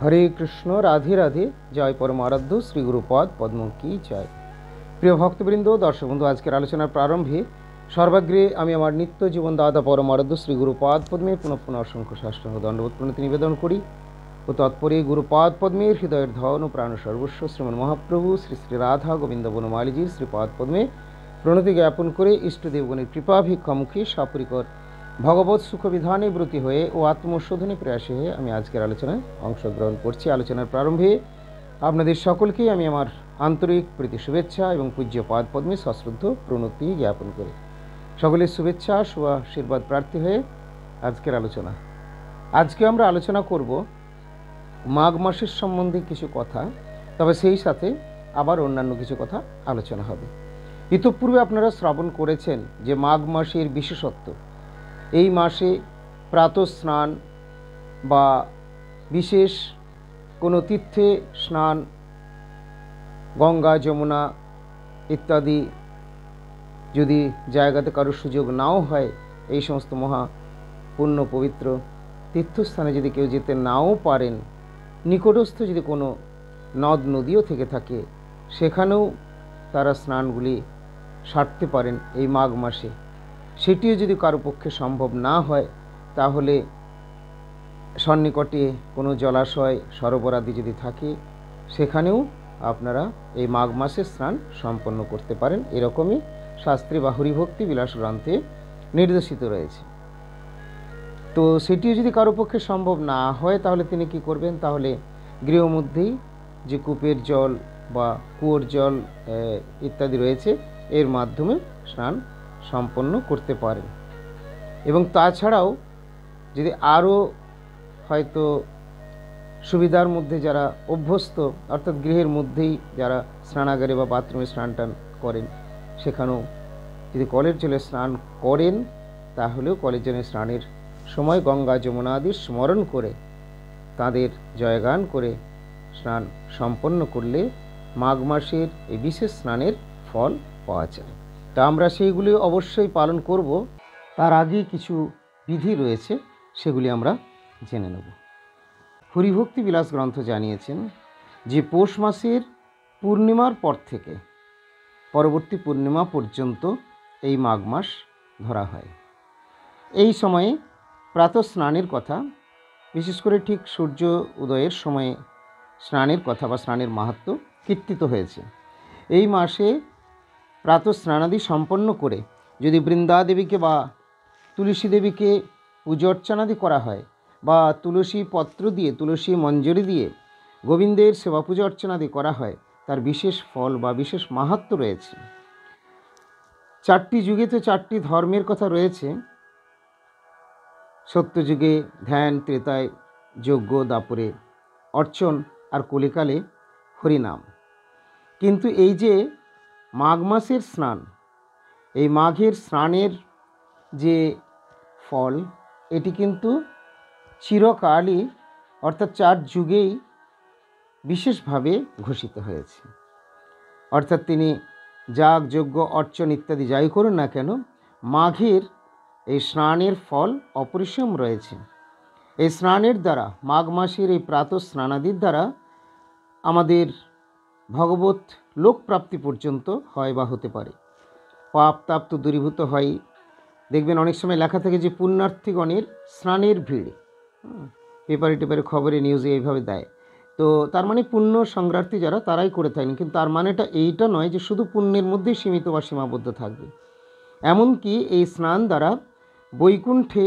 হরে কৃষ্ণ, রাধে রাধে। জয় পরমারাধ্য শ্রী গুরুপদ পদ্ম কি জয়। প্রিয় ভক্তবৃন্দ, দর্শক বন্ধু, আজকের আলোচনার প্রারম্ভে সর্বাগ্রে আমি আমার নিত্য জীবন দাতা পরমারাধ্য শ্রী গুরুপদ পদ্মে পুনঃ পুনঃ অসংখ্য সাষ্টাঙ্গ দণ্ডবোধ প্রণতি নিবেদন করি ও তৎপরে গুরুপদ পদ্মের হৃদয়ের ধন ও প্রাণ সর্বস্ব শ্রীমন মহাপ্রভু শ্রী শ্রী রাধা গোবিন্দ বনমালীজির শ্রীপদ পদ্মে প্রণতি জ্ঞাপন করে ইষ্টদেবগণের কৃপাভিক্ষামুখী সপরিকর ভগবৎ সুখবিধানে ব্রতী হয়ে ও আত্মশোধনে প্রয়াসে হয়ে আমি আজকের আলোচনায় অংশগ্রহণ করছি। আলোচনার প্রারম্ভে আপনাদের সকলকেই আমি আমার আন্তরিক প্রীতি শুভেচ্ছা এবং পূজ্য পাদ পদ্মে সশ্রদ্ধ প্রণতি জ্ঞাপন করি। সকলের শুভেচ্ছা শুভ আশীর্বাদ প্রার্থী হয়ে আজকের আজকে আমরা আলোচনা করব মাঘ মাসের সম্বন্ধে কিছু কথা, তবে সেই সাথে আবার অন্যান্য কিছু কথা আলোচনা হবে। ইতঃপূর্বে আপনারা শ্রবণ করেছেন যে মাঘ মাসের বিশেষত্ব, এই মাসে প্রাতঃস্নান বা বিশেষ কোনো তীর্থে স্নান, গঙ্গা যমুনা ইত্যাদি যদি জায়গাতে কারোর সুযোগ নাও হয়, এই সমস্ত মহা পুণ্য পবিত্র তীর্থস্থানে যদি কেউ যেতে নাও পারেন, নিকটস্থ যদি কোনো নদ নদীও থেকে থাকে, সেখানেও তারা স্নানগুলি সারতে পারেন এই মাঘ মাসে। সেটিও যদি কারো পক্ষে সম্ভব না হয়, তাহলে সন্নিকটে কোনো জলাশয় সরোবর আদি যদি থাকে, সেখানেও আপনারা এই মাঘ মাসে স্নান সম্পন্ন করতে পারেন। এরকমই শাস্ত্রে বা হরিভক্তি বিলাস গ্রন্থে নির্দেশিত রয়েছে। তো সেটিও যদি কারো পক্ষে সম্ভব না হয়, তাহলে তিনি কি করবেন? তাহলে গৃহমধ্যেই যে কূপের জল বা কুয়োর জল ইত্যাদি রয়েছে, এর মাধ্যমে স্নান সম্পন্ন করতে পারেন। এবং তাছাড়াও যদি আরও হয়তো সুবিধার মধ্যে যারা অভ্যস্ত, অর্থাৎ গৃহের মধ্যেই যারা স্নানাগারে বা বাথরুমে স্নান টান করেন, সেখানেও যদি কলের জলে স্নান করেন, তাহলেও কলের জলে স্নানের সময় গঙ্গা যমুনা আদি স্মরণ করে তাদের জয়গান করে স্নান সম্পন্ন করলে মাঘ মাসের এই বিশেষ স্নানের ফল পাওয়া যায়। তা আমরা সেইগুলি অবশ্যই পালন করব। তার আগে কিছু বিধি রয়েছে, সেগুলি আমরা জেনে নেব। হরিভক্তি বিলাস গ্রন্থ জানিয়েছেন যে পৌষ মাসের পূর্ণিমার পর থেকে পরবর্তী পূর্ণিমা পর্যন্ত এই মাঘ মাস ধরা হয়। এই সময়ে প্রাতঃ স্নানের কথা, বিশেষ করে ঠিক সূর্য উদয়ের সময়ে স্নানের কথা বা স্নানের মাহাত্ম্য কীর্তিত হয়েছে। এই মাসে প্রাতঃ স্নানাদি সম্পন্ন করে যদি বৃন্দাদেবীকে বা তুলসী দেবীকে পুজো অর্চনাদি করা হয়, বা তুলসী পত্র দিয়ে, তুলসী মঞ্জরি দিয়ে গোবিন্দের সেবা পূজা অর্চনাদি করা হয়, তার বিশেষ ফল বা বিশেষ মাহাত্ম্য রয়েছে। 4টি যুগে তো 4টি ধর্মের কথা রয়েছে। সত্যযুগে ধ্যান, ত্রেতায় যজ্ঞ, দাপরে অর্চন, আর কলিকালে হরিনাম। কিন্তু এই যে মাঘ মাসের স্নান, এই মাঘের স্নানের যে ফল, এটি কিন্তু চিরকালই, অর্থাৎ 4 যুগেই বিশেষভাবে ঘোষিত হয়েছে। অর্থাৎ তিনি যাগ যজ্ঞ অর্চন ইত্যাদি যাই করুন না কেন, মাঘের এই স্নানের ফল অপরিসীম রয়েছে। এই স্নানের দ্বারা, মাঘ মাসের এই প্রাতঃ স্নানাদির দ্বারা আমাদের ভগবত লোক প্রাপ্তি পর্যন্ত হয় বা হতে পারে। পাপ তাপ তো দূরীভূত হয়। দেখবেন অনেক সময় লেখা থাকে যে পুণ্যার্থীগণের স্নানের ভিড়, পেপারে টেপারে খবরে নিউজে এইভাবে দেয়। তো তার মানে পুণ্য সংগ্রার্থী যারা, তারাই করে থাকেন। কিন্তু তার মানেটা এইটা নয় যে শুধু পুণ্যের মধ্যেই সীমিত বা সীমাবদ্ধ থাকবে। এমনকি এই স্নান দ্বারা বৈকুণ্ঠে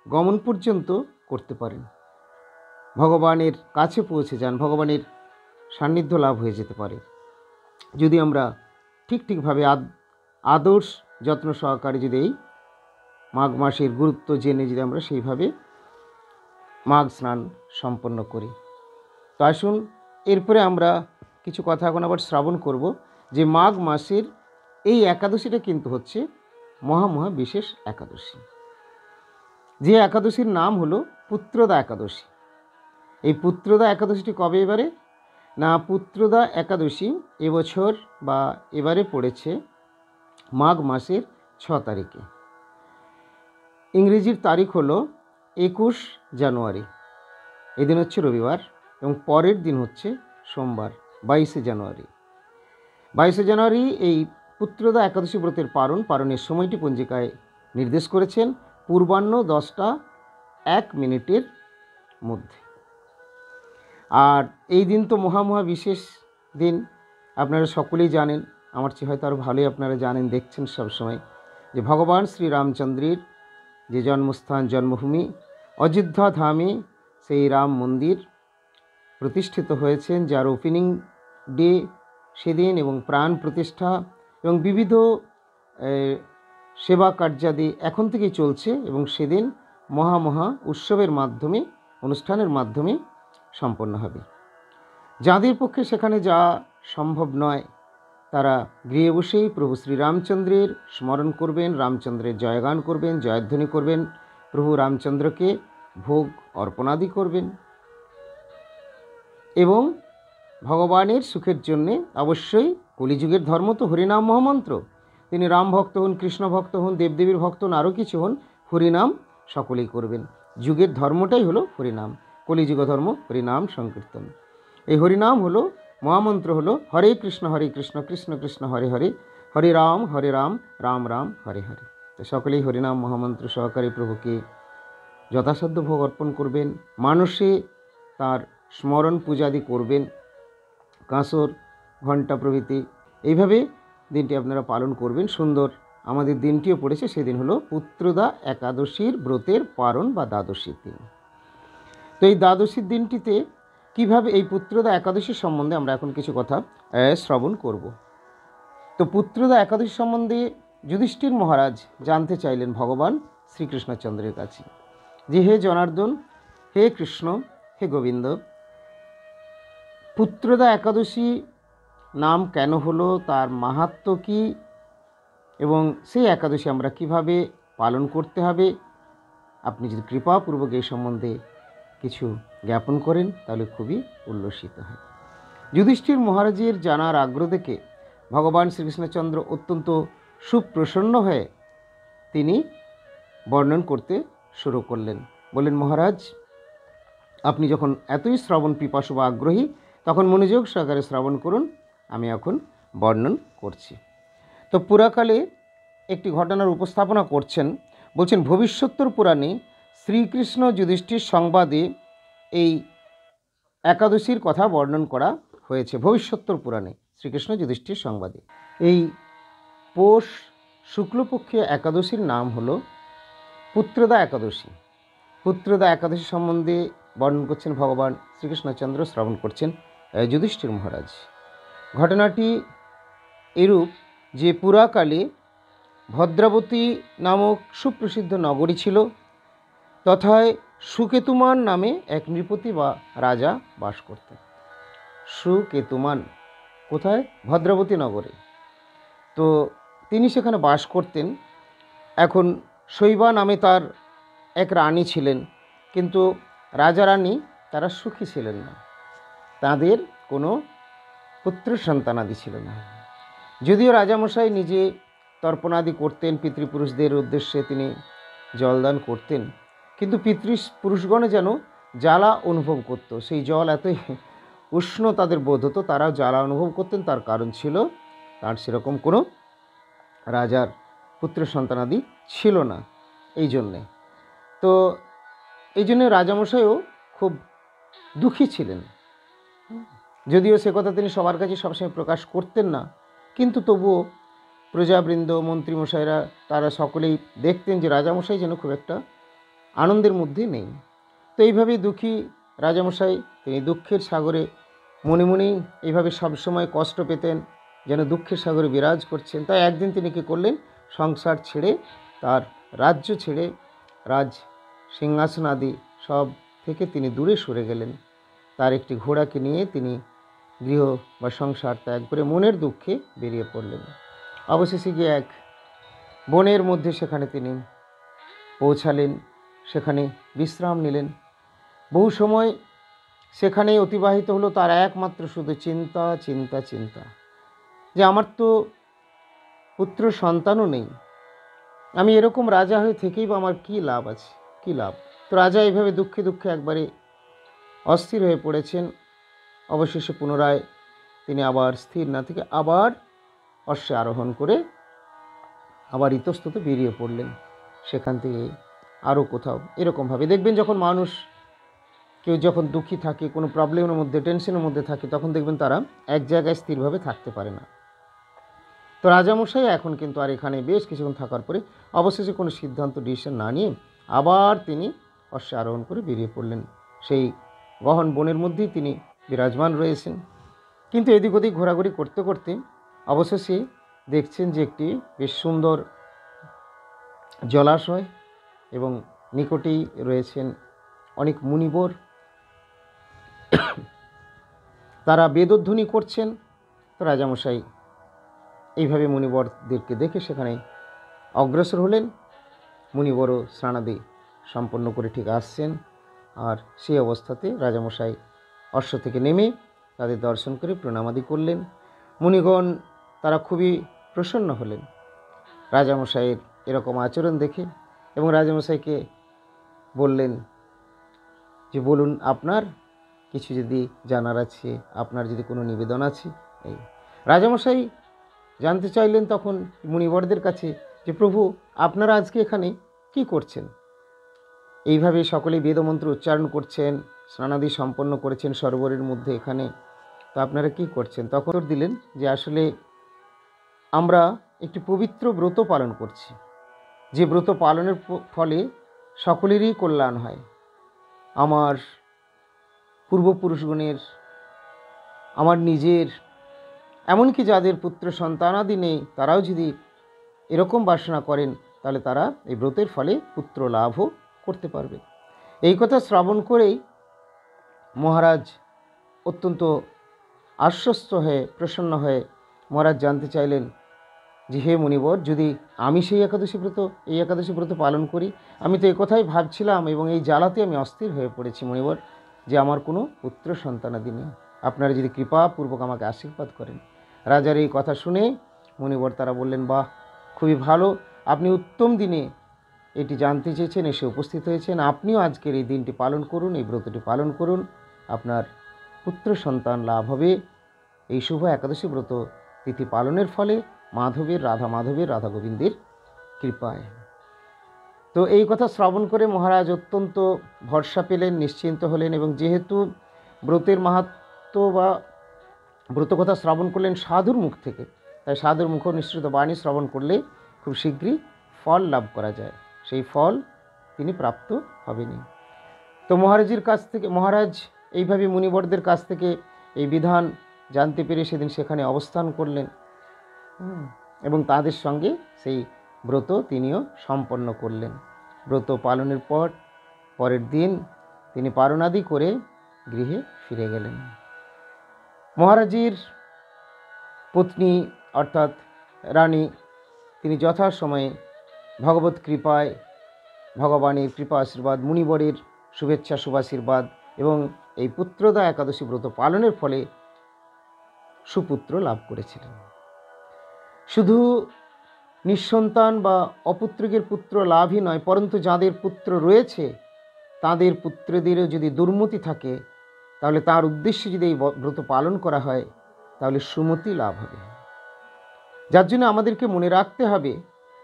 গমন পর্যন্ত করতে পারেন, ভগবানের কাছে পৌঁছে যান, ভগবানের সান্নিধ্য লাভ হয়ে যেতে পারে, যদি আমরা ঠিকভাবে আদর্শ যত্ন সহকারে যদি এই মাঘ মাসের গুরুত্ব জেনে যদি আমরা সেইভাবে মাঘ স্নান সম্পন্ন করি। তো আসুন, এরপরে আমরা কিছু কথা এখন আবার শ্রবণ করব যে মাঘ মাসের এই একাদশীটা কিন্তু হচ্ছে মহা বিশেষ একাদশী। যে একাদশীর নাম হলো পুত্রদা একাদশী। এই পুত্রদা একাদশীটি কবে এবারে? না, পুত্রদা একাদশী এবছর বা এবারে পড়েছে মাঘ মাসের 6 তারিখে। ইংরেজির তারিখ হলো 21 জানুয়ারি। এদিন হচ্ছে রবিবার। এবং পরের দিন হচ্ছে সোমবার 22শে জানুয়ারি। 22শে জানুয়ারি এই পুত্রদা একাদশী ব্রতের পারণের সময়টি পঞ্জিকায় নির্দেশ করেছেন পূর্বাহ্ন 10টা 1 মিনিটের মধ্যে। আর এই দিন তো মহা বিশেষ দিন, আপনারা সকলেই জানেন, আমার চেয়ে হয়তো আরও ভালোই আপনারা জানেন, দেখছেন সবসময়, যে ভগবান শ্রীরামচন্দ্রের যে জন্মস্থান জন্মভূমি অযোধ্যা ধামে সেই রাম মন্দির প্রতিষ্ঠিত হয়েছেন, যার ওপেনিং ডে সেদিন এবং প্রাণ প্রতিষ্ঠা এবং বিবিধ সেবা কার্যাদি এখন থেকেই চলছে এবং সেদিন মহা উৎসবের মাধ্যমে, অনুষ্ঠানের মাধ্যমে সম্পন্ন হবে। যাদের পক্ষে সেখানে যাওয়া সম্ভব নয় তারা গৃহে বসেই প্রভু শ্রীরামচন্দ্রের স্মরণ করবেন, রামচন্দ্রের জয়গান করবেন, জয়ধ্বনি করবেন, প্রভু রামচন্দ্রকে ভোগ অর্পণাদি করবেন এবং ভগবানের সুখের জন্যে অবশ্যই কলিযুগের ধর্ম তো হরিনাম মহামন্ত্র। তিনি রাম ভক্ত হন, কৃষ্ণ ভক্ত হন, দেবদেবীর ভক্ত হন, আরও কিছু হন, হরিনাম সকলেই করবেন। যুগের ধর্মটাই হলো হরিনাম, কলিযুগ ধর্ম হরিনাম সংকীর্তন। এই হরিনাম হলো মহামন্ত্র, হলো হরে কৃষ্ণ কৃষ্ণ কৃষ্ণ হরে হরে, হরে রাম রাম রাম হরে হরে। তো সকলেই হরিনাম মহামন্ত্র সহকারী প্রভুকে যথাসাধ্য ভোগ অর্পণ করবেন, মানুষে তার স্মরণ পূজাদি করবেন, কাঁসর ঘণ্টা প্রভৃতি, এইভাবে দিনটি আপনারা পালন করবেন। সুন্দর আমাদের দিনটিও পড়েছে, সেদিন হলো পুত্রদা একাদশীর ব্রতের পারণ বা দ্বাদশীর দিন। তো এই দ্বাদশীর দিনটিতে কিভাবে এই পুত্রদা একাদশীর সম্বন্ধে আমরা এখন কিছু কথা শ্রবণ করব। তো পুত্রদা একাদশী সম্বন্ধে যুধিষ্ঠির মহারাজ জানতে চাইলেন ভগবান শ্রীকৃষ্ণচন্দ্রের কাছে, যে হে জনার্দন, হে কৃষ্ণ, হে গোবিন্দ, পুত্রদা একাদশী নাম কেন হলো, তার মাহাত্ম্য কী এবং সেই একাদশী আমরা কিভাবে পালন করতে হবে, আপনি যদি কৃপাপূর্বক এই সম্বন্ধে কিছু জ্ঞাপন করেন তাহলে খুবই উল্লসিত হয়। যুধিষ্ঠির মহারাজের জানার আগ্রহ দেখে ভগবান শ্রীকৃষ্ণচন্দ্র অত্যন্ত সুপ্রসন্ন হয়ে তিনি বর্ণন করতে শুরু করলেন। বললেন, মহারাজ, আপনি যখন এতই শ্রবণ পিপাসু বা আগ্রহী তখন মনোযোগ সহকারে শ্রবণ করুন, আমি এখন বর্ণন করছি। তো পুরাকালে একটি ঘটনার উপস্থাপনা করছেন, বলছেন ভবিষ্যোত্তর পুরাণে শ্রীকৃষ্ণ যুধিষ্ঠির সংবাদে এই একাদশীর কথা বর্ণন করা হয়েছে। ভবিষ্যোত্তর পুরাণে শ্রীকৃষ্ণ যুধিষ্ঠির সংবাদে এই পৌষ শুক্লপক্ষীয় একাদশীর নাম হলো পুত্রদা একাদশী। পুত্রদা একাদশী সম্বন্ধে বর্ণন করছেন ভগবান শ্রীকৃষ্ণচন্দ্র, শ্রবণ করছেন যুধিষ্ঠির মহারাজ। ঘটনাটি এরূপ যে পুরাকালে ভদ্রাবতী নামক সুপ্রসিদ্ধ নগরী ছিল, তথায় সুকেতুমান নামে এক নৃপতি বা রাজা বাস করতেন। সুকেতুমান কোথায়? ভদ্রাবতী নগরে। তো তিনি সেখানে বাস করতেন। এখন শৈবা নামে তার এক রানী ছিলেন, কিন্তু রাজা রানী তারা সুখী ছিলেন না, তাদের কোনো পুত্র সন্তানাদি ছিল না। যদিও রাজামশাই নিজে তর্পণাদি করতেন, পিতৃপুরুষদের উদ্দেশ্যে তিনি জলদান করতেন, কিন্তু পিতৃপুরুষগণে যেন জ্বালা অনুভব করত। সেই জল এতই উষ্ণ তাদের বোধ হতো, তারাও জ্বালা অনুভব করতেন। তার কারণ ছিল তার সেরকম কোনো রাজার পুত্র সন্তানাদি ছিল না। এই জন্যে রাজামশাইও খুব দুঃখী ছিলেন। যদিও সে কথা তিনি সবার কাছে সবসময় প্রকাশ করতেন না, কিন্তু তবুও প্রজাবৃন্দ, মন্ত্রীমশাইরা তারা সকলেই দেখতেন যে রাজামশাই যেন খুব একটা আনন্দের মধ্যে নেই। তো এইভাবেই দুঃখী রাজামশাই, তিনি দুঃখের সাগরে মনে মনেই এইভাবে সবসময় কষ্ট পেতেন, যেন দুঃখের সাগরে বিরাজ করছেন। তাই একদিন তিনি কী করলেন, সংসার ছেড়ে, তার রাজ্য ছেড়ে, রাজ সিংহাসন আদি সব থেকে তিনি দূরে সরে গেলেন। তার একটি ঘোড়াকে নিয়ে তিনি গৃহ বা সংসার ত্যাগ করে মনের দুঃখে বেরিয়ে পড়লেন। অবশেষে গিয়ে এক বনের মধ্যে সেখানে তিনি পৌঁছালেন, সেখানে বিশ্রাম নিলেন। বহু সময় সেখানেই অতিবাহিত হলো তার একমাত্র শুধু চিন্তা চিন্তা চিন্তা, যে আমার তো পুত্র সন্তানও নেই, আমি এরকম রাজা হয়ে থেকেই বা আমার কী লাভ আছে, কী লাভ। তো রাজা এইভাবে দুঃখে দুঃখে একবারে অস্থির হয়ে পড়েছেন। অবশেষে পুনরায় তিনি আবার স্থির না থেকে আবার অশ্বে আরোহণ করে আবার ইতস্তত বেরিয়ে পড়লেন। সেখান থেকে আরও কোথাও এরকমভাবে দেখবেন, যখন মানুষ কেউ যখন দুঃখী থাকে, কোনো প্রবলেমের মধ্যে, টেনশনের মধ্যে থাকে, তখন দেখবেন তারা এক জায়গায় স্থিরভাবে থাকতে পারে না। তো রাজামশাই এখন কিন্তু আর এখানে বেশ কিছুক্ষণ থাকার পরে অবশেষে কোনো সিদ্ধান্ত ডিসিশন না নিয়ে আবার তিনি অশ্বে আরোহণ করে বেরিয়ে পড়লেন। সেই গহন বনের মধ্যেই তিনি বিরাজমান রয়েছেন। কিন্তু এদিক ওদিক ঘোরাঘুরি করতে করতে অবশেষে দেখছেন যে একটি বেশ সুন্দর জলাশয় এবং নিকটেই রয়েছেন অনেক মুনিবর। তারা বেদধ্বনি করছেন। তো রাজামশাই এইভাবে মুনিবরদেরকে দেখে সেখানে অগ্রসর হলেন। মুনিবরও স্নানাদি সম্পন্ন করে ঠিক আসছেন। আর সেই অবস্থাতে রাজামশাই অশ্ব থেকে নেমে তাদের দর্শন করে প্রণামাদি করলেন। মুনিগণ তারা খুবই প্রসন্ন হলেন রাজামশাইয়ের এরকম আচরণ দেখে, এবং রাজামশাইকে বললেন যে বলুন, আপনার কিছু যদি জানার আছে, আপনার যদি কোনো নিবেদন আছে। এই রাজামশাই জানতে চাইলেন তখন মুনিবরদের কাছে যে প্রভু, আপনারা আজকে এখানে কি করছেন? এইভাবে সকলেই বেদমন্ত্র উচ্চারণ করছেন, স্নানাদি সম্পন্ন করেছেন সরোবরের মধ্যে এখানে, তো আপনারা কি করছেন? তখন দিলেন যে আসলে আমরা একটি পবিত্র ব্রত পালন করছি, যে ব্রত পালনের ফলে সকলেরই কল্যাণ হয়। আমার পূর্বপুরুষগণের, আমার নিজের, এমনকি যাদের পুত্র সন্তানাদি নেই তারাও যদি এরকম বাসনা করেন তাহলে তারা এই ব্রতের ফলে পুত্র লাভও করতে পারবে। এই কথা শ্রবণ করেই মহারাজ অত্যন্ত আশ্বস্ত হয়ে, প্রসন্ন হয়ে মহারাজ জানতে চাইলেন যে হে মুনিবর, যদি আমি সেই একাদশী ব্রত পালন করি, আমি তো একথাই ভাবছিলাম এবং এই জ্বালাতে আমি অস্থির হয়ে পড়েছি মুনিবর, যে আমার কোনো পুত্র সন্তানাদি নেই। আপনারা যদি কৃপাপূর্বক আমাকে আশীর্বাদ করেন। রাজার এই কথা শুনে মুনিবর তারা বললেন, বাহ, খুবই ভালো, আপনি উত্তম দিনে এটি জানতে চেয়েছেন, এসে উপস্থিত হয়েছেন। আপনিও আজকের এই দিনটি পালন করুন, এই ব্রতটি পালন করুন, আপনার পুত্র সন্তান লাভ হবে এই শুভ একাদশী ব্রত তিথি পালনের ফলে রাধা গোবিন্দের কৃপায়। তো এই কথা শ্রবণ করে মহারাজ অত্যন্ত ভরসা পেলেন, নিশ্চিন্ত হলেন, এবং যেহেতু ব্রতের মাহাত্ম্য বা ব্রত কথা শ্রবণ করলেন সাধুর মুখ থেকে, তাই সাধুর মুখ নিঃসৃত বাণী শ্রবণ করলে খুব শীঘ্রই ফল লাভ করা যায়, সেই ফল তিনি প্রাপ্ত হবেনি। তো মহারাজ এইভাবে মুনিবরদের কাছ থেকে এই বিধান জানতে পেরে সেদিন সেখানে অবস্থান করলেন এবং তাদের সঙ্গে সেই ব্রত তিনিও সম্পন্ন করলেন। ব্রত পালনের পরের দিন তিনি পারণাদি করে গৃহে ফিরে গেলেন। মহারাজের পত্নী অর্থাৎ রানী, তিনি যথাসময়ে ভগবত কৃপায়, ভগবানের কৃপা আশীর্বাদ, মুনিবরের শুভেচ্ছা শুভাশীর্বাদ এবং এই পুত্রদা একাদশী ব্রত পালনের ফলে সুপুত্র লাভ করেছিলেন। শুধু নিঃসন্তান বা অপুত্রিকের পুত্র লাভই নয়, পরন্তু যাদের পুত্র রয়েছে তাদের পুত্রদেরও যদি দুর্মতি থাকে, তাহলে তার উদ্দেশ্যে যদি এই ব্রত পালন করা হয় তাহলে সুমতি লাভ হবে। যার জন্য আমাদেরকে মনে রাখতে হবে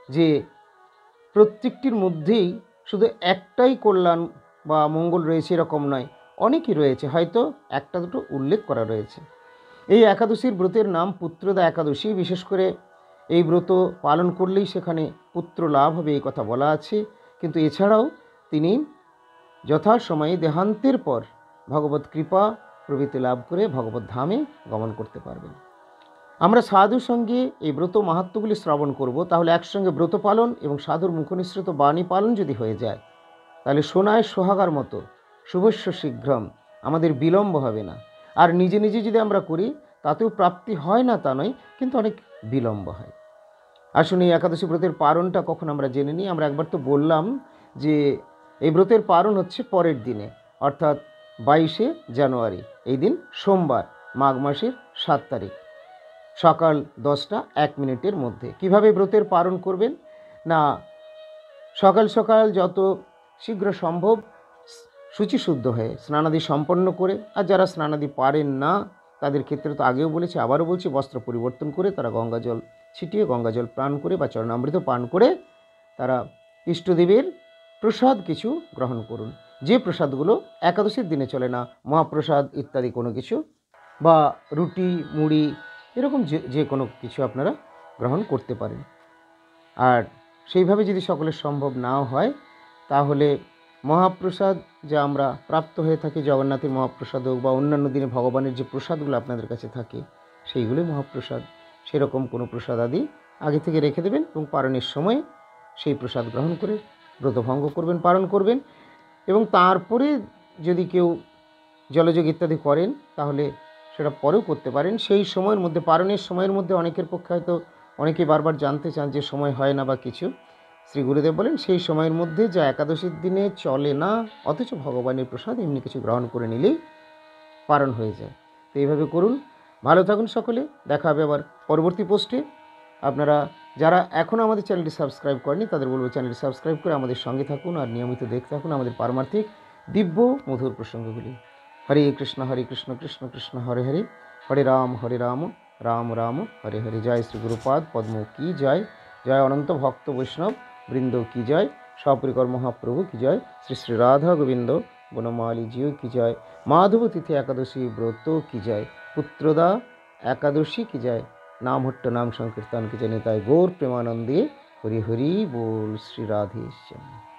যে প্রত্যেকটির মধ্যেই শুধু একটাই কল্যাণ বা মঙ্গল রয়েছে এরকম নয়, অনেকই রয়েছে, হয়তো একটা দুটো উল্লেখ করা রয়েছে। এই একাদশীর ব্রতের নাম পুত্রদা একাদশী। বিশেষ করে এই ব্রত পালন করলেই সেখানে পুত্র লাভ হবে এই কথা বলা আছে। কিন্তু এছাড়াও তিনি যথাসময়ে দেহান্তের পর ভগবত কৃপা প্রভৃতি লাভ করে ভগবত ধামে গমন করতে পারবেন। আমরা সাধুর সঙ্গে এই ব্রত মাহাত্ম্যগুলি শ্রবণ করব, তাহলে একসঙ্গে ব্রত পালন এবং সাধুর মুখনিসৃত বাণী পালন যদি হয়ে যায় তাহলে সোনায় সোহাগার মতো শুভস্য শীঘ্রম, আমাদের বিলম্ব হবে না। আর নিজে নিজে যদি আমরা করি তাতেও প্রাপ্তি হয় না তা নয়, কিন্তু অনেক বিলম্ব হয়। আসুন এই একাদশী ব্রতের পারণটা কখন আমরা জেনে নিই। আমরা একবার তো বললাম যে এই ব্রতের পারণ হচ্ছে পরের দিনে, অর্থাৎ 22শে জানুয়ারি, এই দিন সোমবার, মাঘ মাসের 7 তারিখ, সকাল 10টা 1 মিনিটের মধ্যে। কিভাবে ব্রতের পালন করবেন না, সকাল সকাল যত শীঘ্র সম্ভব শুচিশুদ্ধ হয়ে স্নানাদি সম্পন্ন করে, আর যারা স্নানাদি পারেন না তাদের ক্ষেত্রে তো আগেও বলেছি, আবারও বলছি, বস্ত্র পরিবর্তন করে তারা গঙ্গাজল ছিটিয়ে গঙ্গাজল পান করে বা চরণামৃত পান করে তারা ইষ্টদেবের প্রসাদ কিছু গ্রহণ করুন। যে প্রসাদগুলো একাদশীর দিনে চলে না, মহাপ্রসাদ ইত্যাদি কোনো কিছু, বা রুটি মুড়ি এরকম যে কোনো কিছু আপনারা গ্রহণ করতে পারেন। আর সেইভাবে যদি সকলের সম্ভব নাও হয় তাহলে মহাপ্রসাদ যা আমরা প্রাপ্ত হয়ে থাকি, জগন্নাথের মহাপ্রসাদ হোক বা অন্যান্য দিনে ভগবানের যে প্রসাদগুলো আপনাদের কাছে থাকে সেইগুলোই মহাপ্রসাদ, সেরকম কোনো প্রসাদ আদি আগে থেকে রেখে দেবেন এবং পারণের সময় সেই প্রসাদ গ্রহণ করে ব্রতভঙ্গ করবেন, পালন করবেন। এবং তারপরে যদি কেউ জলযোগ ইত্যাদি করেন তাহলে সেটা পরেও করতে পারেন। সেই সময়ের মধ্যে, পারণের সময়ের মধ্যে অনেকের পক্ষে হয়তো অনেকে বারবার জানতে চান যে সময় হয় না বা কিছু, শ্রী গুরুদেব বলেন সেই সময়ের মধ্যে যা একাদশীর দিনে চলে না অথচ ভগবানের প্রসাদ এমনি কিছু গ্রহণ করে নিলেই পারণ হয়ে যায়। তো এইভাবে করুন। ভালো থাকুন সকলে, দেখা হবে আবার পরবর্তী পোস্টে। আপনারা যারা এখনও আমাদের চ্যানেলটি সাবস্ক্রাইব করেনি তাদের বলবো চ্যানেলটি সাবস্ক্রাইব করে আমাদের সঙ্গে থাকুন আর নিয়মিত দেখতে থাকুন আমাদের পারমার্থিক দিব্য মধুর প্রসঙ্গগুলি। হরে কৃষ্ণ কৃষ্ণ কৃষ্ণ হরে হরে, হরে রাম রাম রাম হরে হরে। জয় শ্রী গুরুপাদ পদ্ম কি জয়, জয় অনন্ত ভক্ত বৈষ্ণব বৃন্দ কি জয়, সপরিকর মহাপ্রভু কি জয়, শ্রী শ্রী রাধা গোবিন্দ বনমালী জিও কি জয়, মাধব তিথি একাদশী ব্রত কি জয়, পুত্রদা একাদশী কি জয়, নাম হট্ট নাম সংকীর্তন কি জয়, নিতাই গৌর প্রেমানন্দে হরি হরি बोल। श्री राधेश्याम।